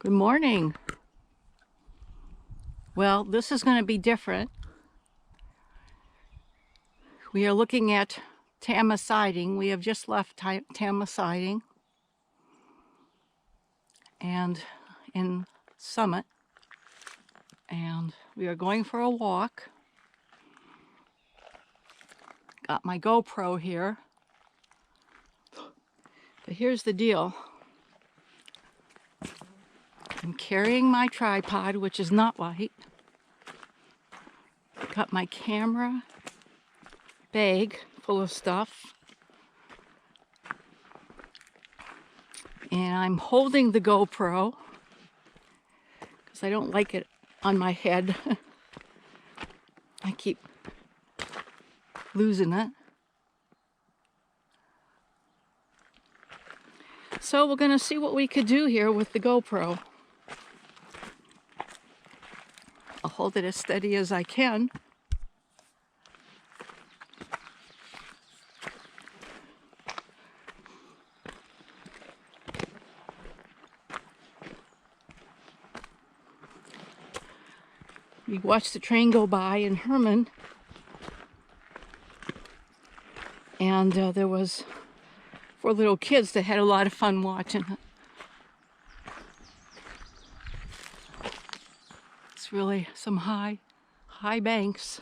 Good morning. Well, this is going to be different. We are looking at Tama Siding. We have just left Tama Siding and in Summit, and we are going for a walk. Got my GoPro here, but here's the deal. I'm carrying my tripod, which is not light. Got my camera bag full of stuff. And I'm holding the GoPro because I don't like it on my head. I keep losing it. So we're going to see what we could do here with the GoPro. I'll hold it as steady as I can. We watched the train go by in Herman, and there was 4 little kids that had a lot of fun watching it. It's really some high banks.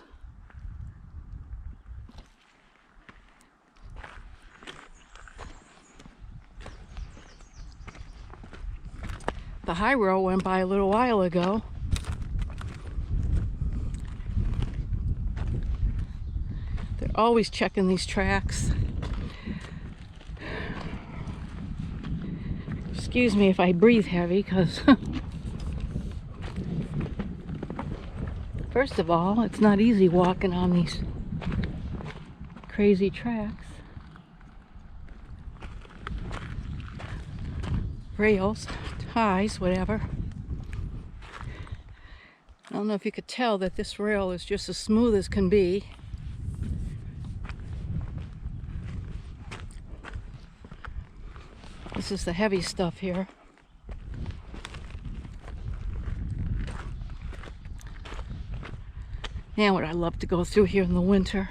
The high road went by a little while ago. They're always checking these tracks. Excuse me if I breathe heavy, because first of all, it's not easy walking on these crazy tracks. Rails, ties, whatever. I don't know if you could tell that this rail is just as smooth as can be. This is the heavy stuff here. Man, would I love to go through here in the winter.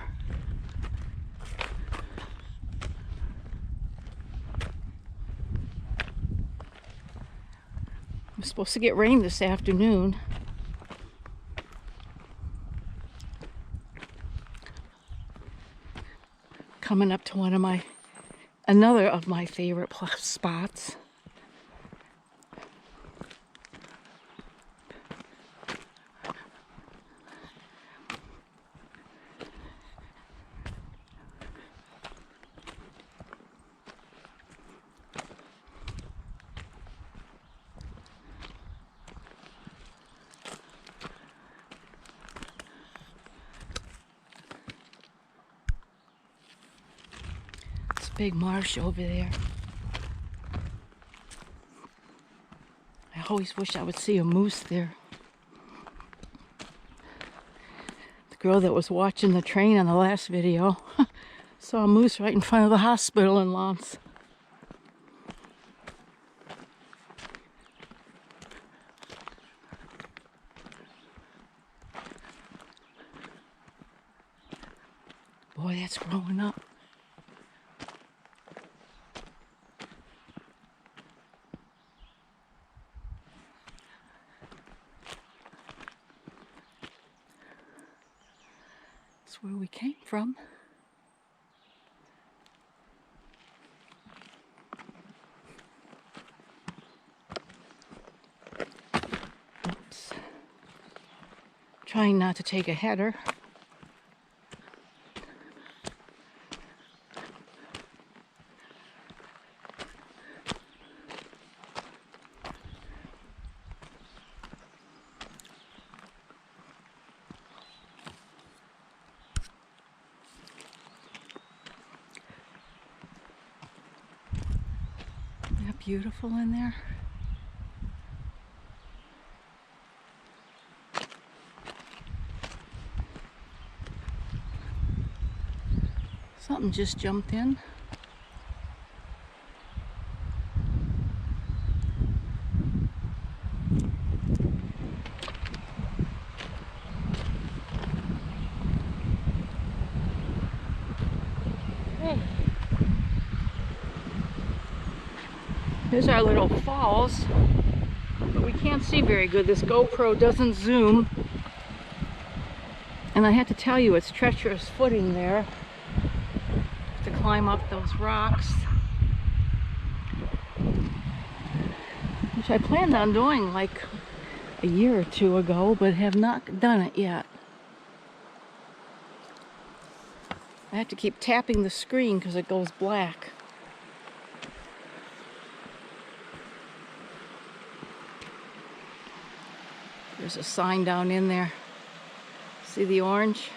I'm supposed to get rain this afternoon. Coming up to another of my favorite spots. Big marsh over there. I always wish I would see a moose there. The girl that was watching the train on the last video saw a moose right in front of the hospital in Lance. Boy, that's growing up. That's where we came from. Oops. Trying not to take a header. Beautiful in there. Something just jumped in. Here's our little falls, but we can't see very good. This GoPro doesn't zoom. And I had to tell you, it's treacherous footing there to climb up those rocks, which I planned on doing like a year or two ago, but have not done it yet. I have to keep tapping the screen because it goes black. There's a sign down in there. See the orange?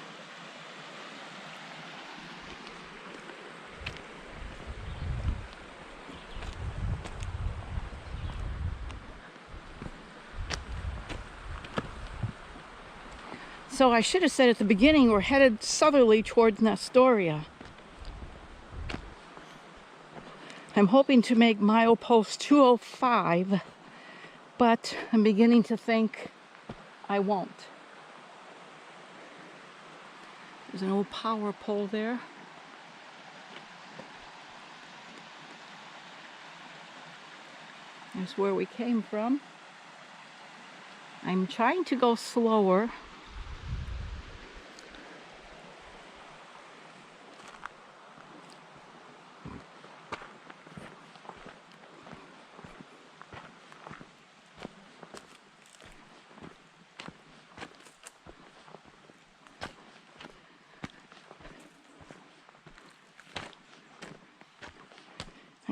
So I should have said at the beginning, we're headed southerly towards Nestoria. I'm hoping to make Milepost 205, but I'm beginning to think I won't. There's an old power pole there. There's where we came from. I'm trying to go slower.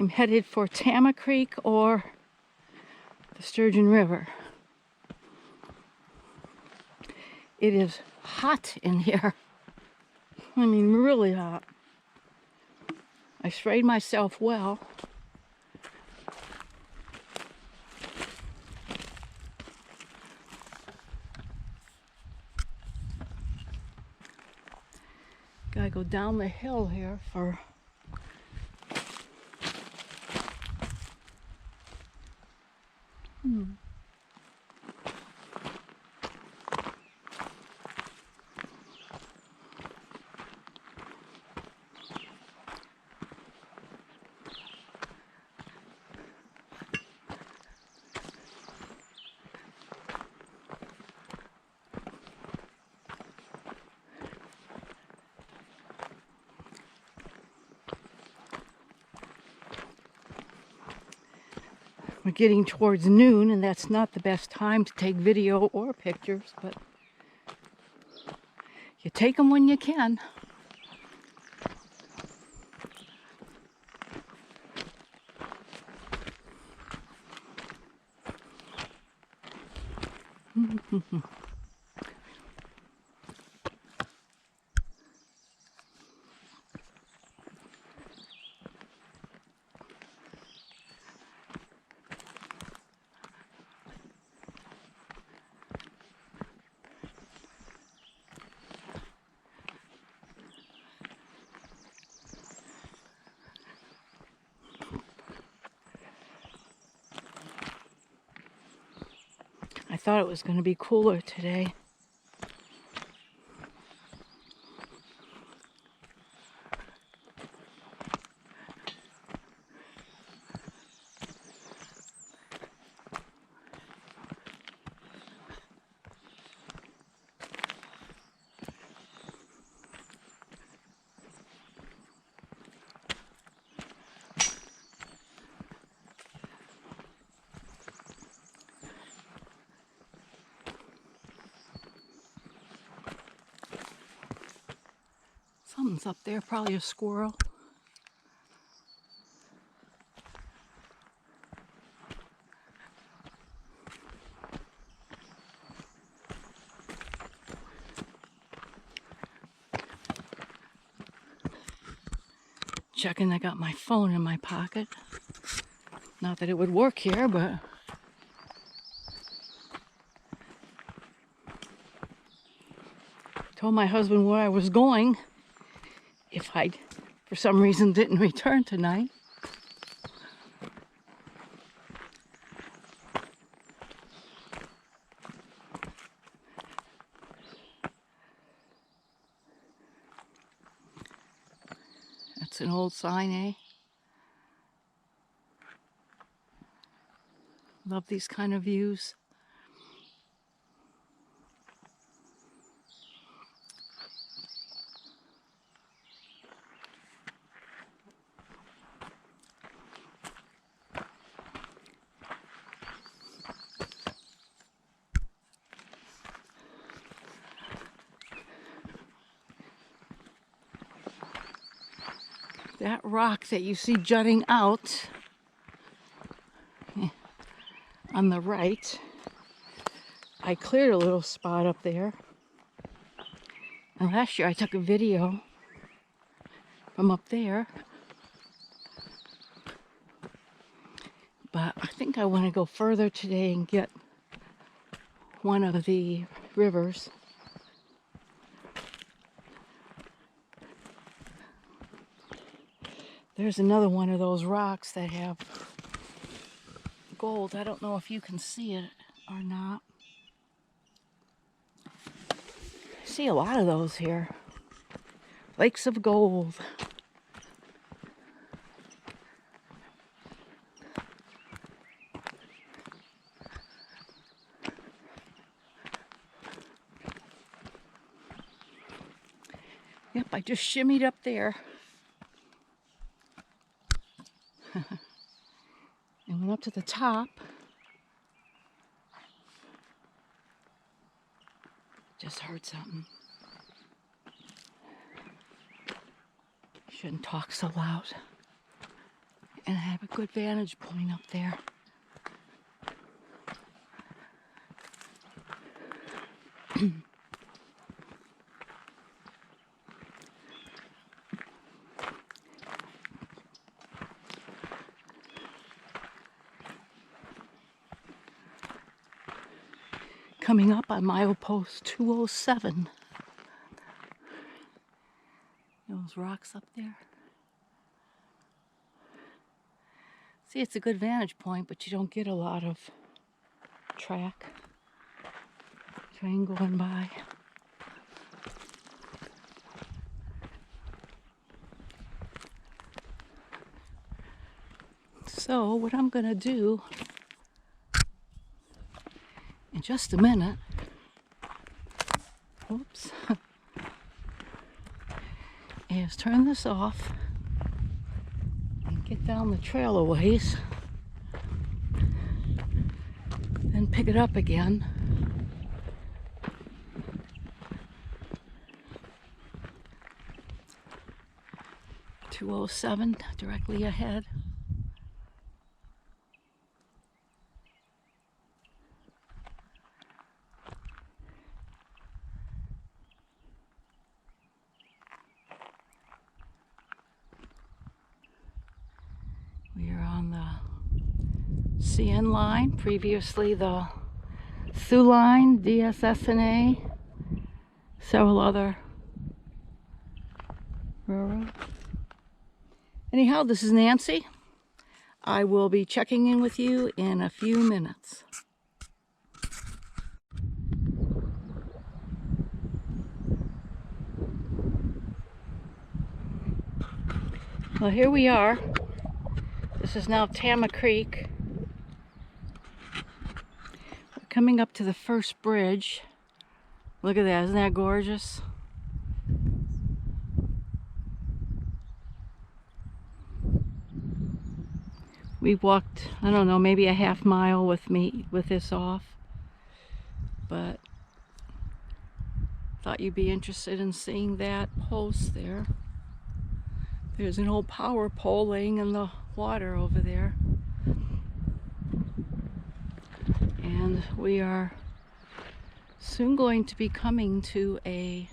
I'm headed for Tama Creek or the Sturgeon River. It is hot in here. I mean, really hot. I sprayed myself well. Gotta go down the hill here for we're getting towards noon, and that's not the best time to take video or pictures, but you take them when you can. I thought it was going to be cooler today. Something's up there, probably a squirrel. Checking I got my phone in my pocket. Not that it would work here, but told my husband where I was going if I, for some reason, didn't return tonight. That's an old sign, eh? Love these kind of views. That rock that you see jutting out on the right, I cleared a little spot up there. And last year I took a video from up there. But I think I want to go further today and get one of the rivers. There's another one of those rocks that have gold. I don't know if you can see it or not. I see a lot of those here. Lakes of gold. Yep, I just shimmied up there. And went up to the top. Just heard something. Shouldn't talk so loud. And I have a good vantage point up there. Coming up on Milepost 207. Those rocks up there. See, it's a good vantage point, but you don't get a lot of train going by. So what I'm gonna do in just a minute, oops, is turn this off and get down the trail a ways, then pick it up again. .207 directly ahead. We are on the CN line, previously the Sioux line, DSS&A, several other railroads. Anyhow, this is Nancy. I will be checking in with you in a few minutes. Well, here we are. This is now Tama Creek. We're coming up to the first bridge. Look at that, isn't that gorgeous? We walked, I don't know, maybe a half mile with this off, but thought you'd be interested in seeing that post there. There's an old power pole laying in the water over there. And we are soon going to be coming to a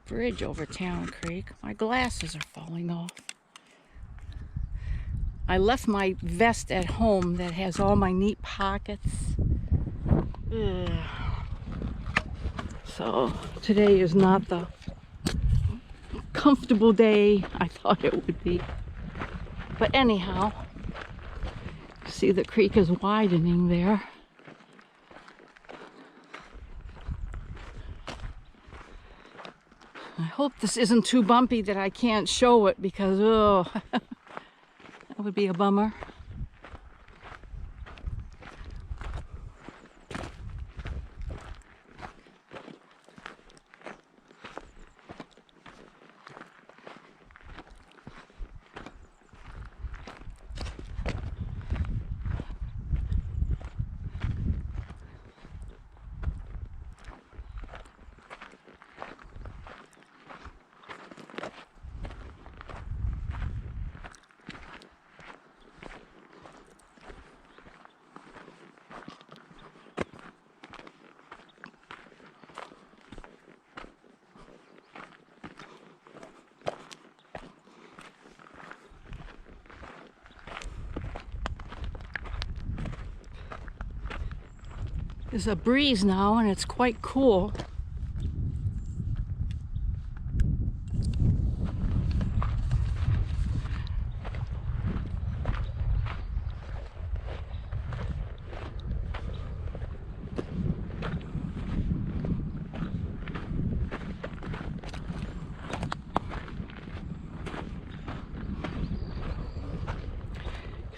bridge over Tama Creek. My glasses are falling off. I left my vest at home that has all my neat pockets. Ugh. So today is not the comfortable day I thought it would be. But anyhow, see the creek is widening there. I hope this isn't too bumpy that I can't show it because, oh, that would be a bummer. There's a breeze now and it's quite cool.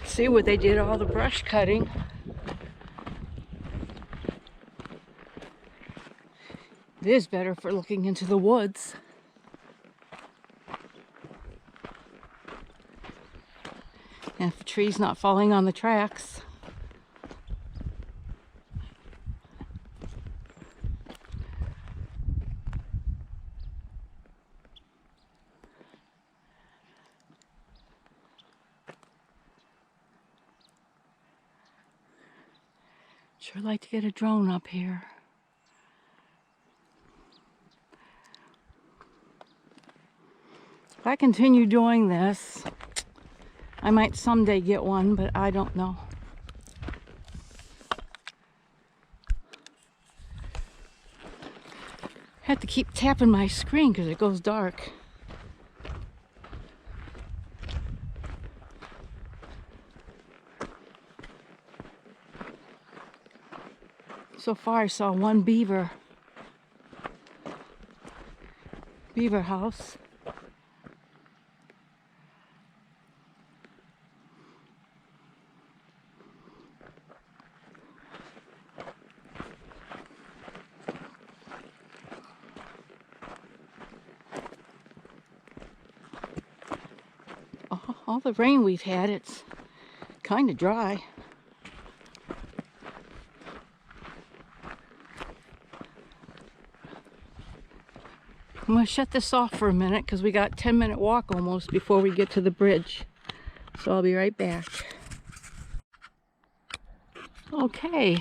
See where they did all the brush cutting. It is better for looking into the woods. And if the tree's not falling on the tracks. Sure like to get a drone up here. If I continue doing this, I might someday get one, but I don't know. I have to keep tapping my screen because it goes dark. So far I saw one beaver house. All the rain we've had, it's kind of dry. I'm going to shut this off for a minute because we got a 10-minute walk almost before we get to the bridge. So I'll be right back. Okay,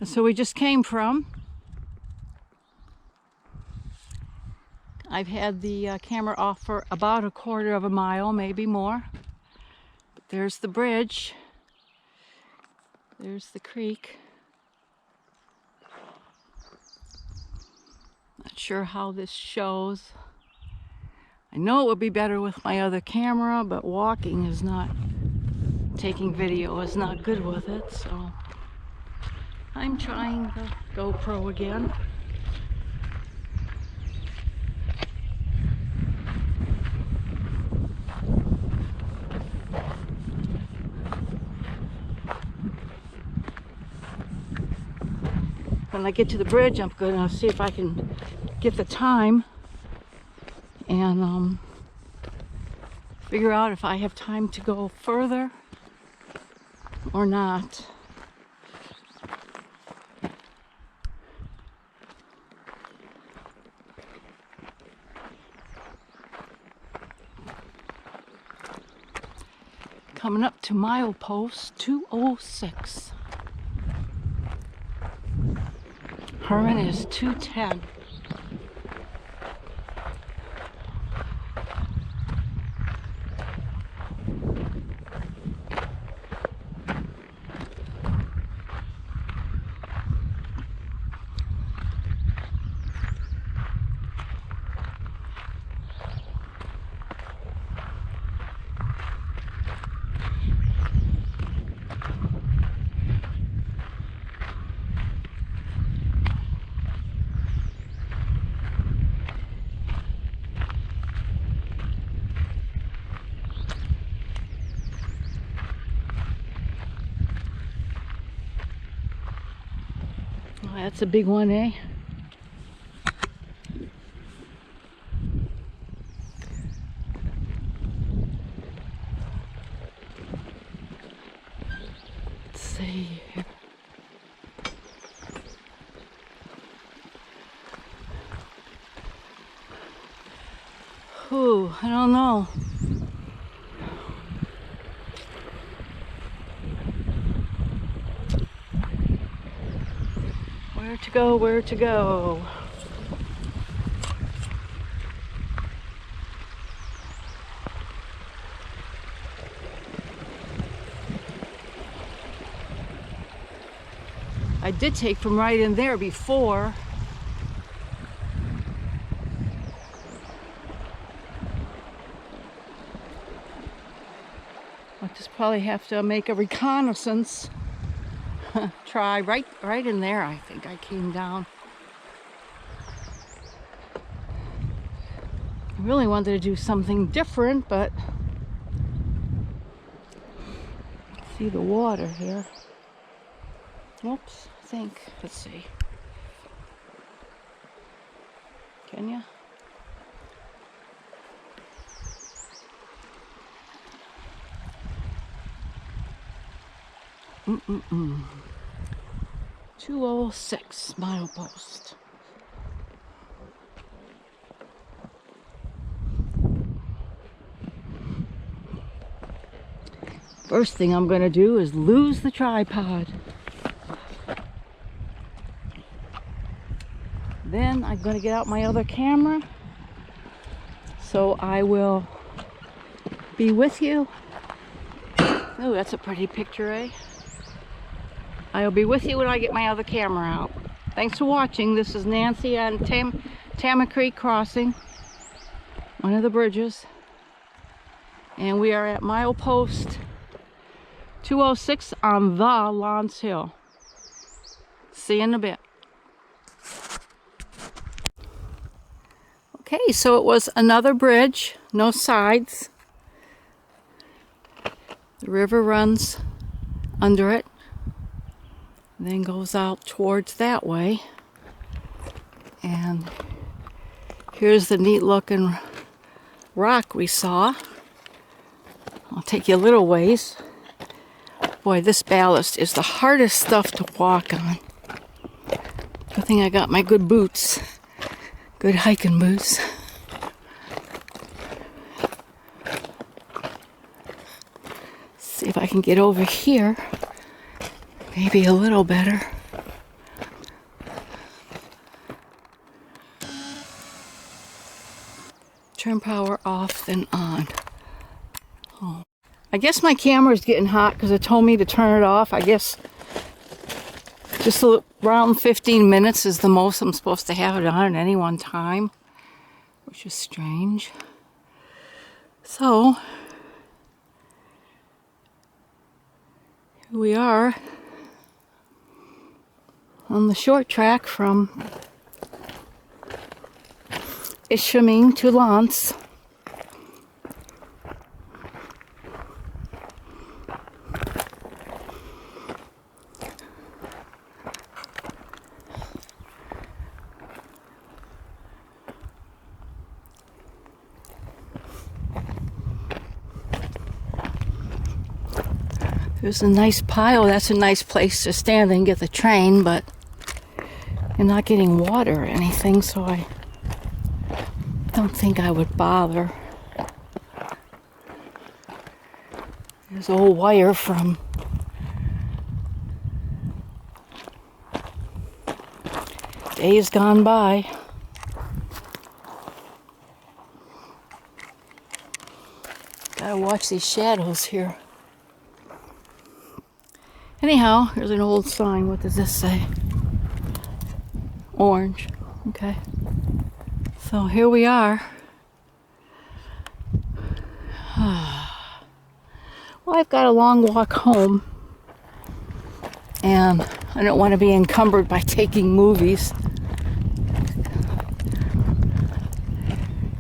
so we just came from. I've had the camera off for about a quarter of a mile, maybe more. There's the bridge. There's the creek. Not sure how this shows. I know it would be better with my other camera, but walking is not, taking video is not good with it, so I'm trying the GoPro again. When I get to the bridge, I'm going to see if I can get the time and figure out if I have time to go further or not. Coming up to Milepost 206. Herman is 210. Oh, that's a big one, eh? Let's see here. Ooh, I don't know. Where to go, where to go? I did take from right in there before. I'll just probably have to make a reconnaissance. Try right in there. I think I came down. I really wanted to do something different, but see the water here. Oops, I think. Let's see. Can you? Mm-mm-mm. 206 Milepost. First thing I'm going to do is lose the tripod. Then I'm going to get out my other camera. So I will be with you. Oh, that's a pretty picture, eh? I'll be with you when I get my other camera out. Thanks for watching. This is Nancy on Tama Creek Crossing, one of the bridges. And we are at Milepost 206 on the Lance Hill. See you in a bit. Okay, so it was another bridge, no sides. The river runs under it, and then goes out towards that way. And here's the neat looking rock we saw. I'll take you a little ways. Boy, this ballast is the hardest stuff to walk on. Good thing I got my good boots, good hiking boots. See if I can get over here. Maybe a little better. Turn power off, then on. Oh. I guess my camera's getting hot because it told me to turn it off. I guess just around 15 minutes is the most I'm supposed to have it on at any one time, which is strange. So, here we are on the short track from Ishpeming to Lance. There's a nice pile. That's a nice place to stand and get the train, but you're not getting water or anything, so I don't think I would bother. There's old wire from days gone by. Gotta watch these shadows here. Anyhow, here's an old sign. What does this say? Orange. Okay. So here we are. Well, I've got a long walk home, and I don't want to be encumbered by taking movies.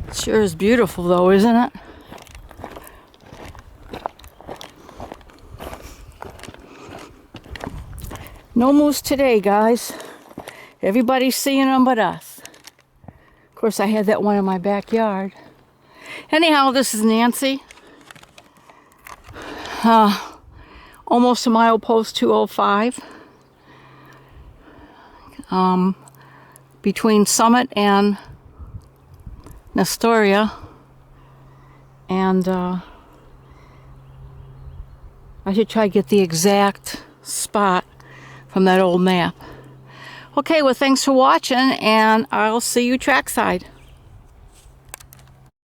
It sure is beautiful though, isn't it? No moose today, guys. Everybody's seeing them but us. Of course, I had that one in my backyard. Anyhow, this is Nancy. Almost to Milepost 205. Between Summit and Nestoria. And I should try to get the exact spot from that old map. Okay, well, thanks for watching, and I'll see you trackside.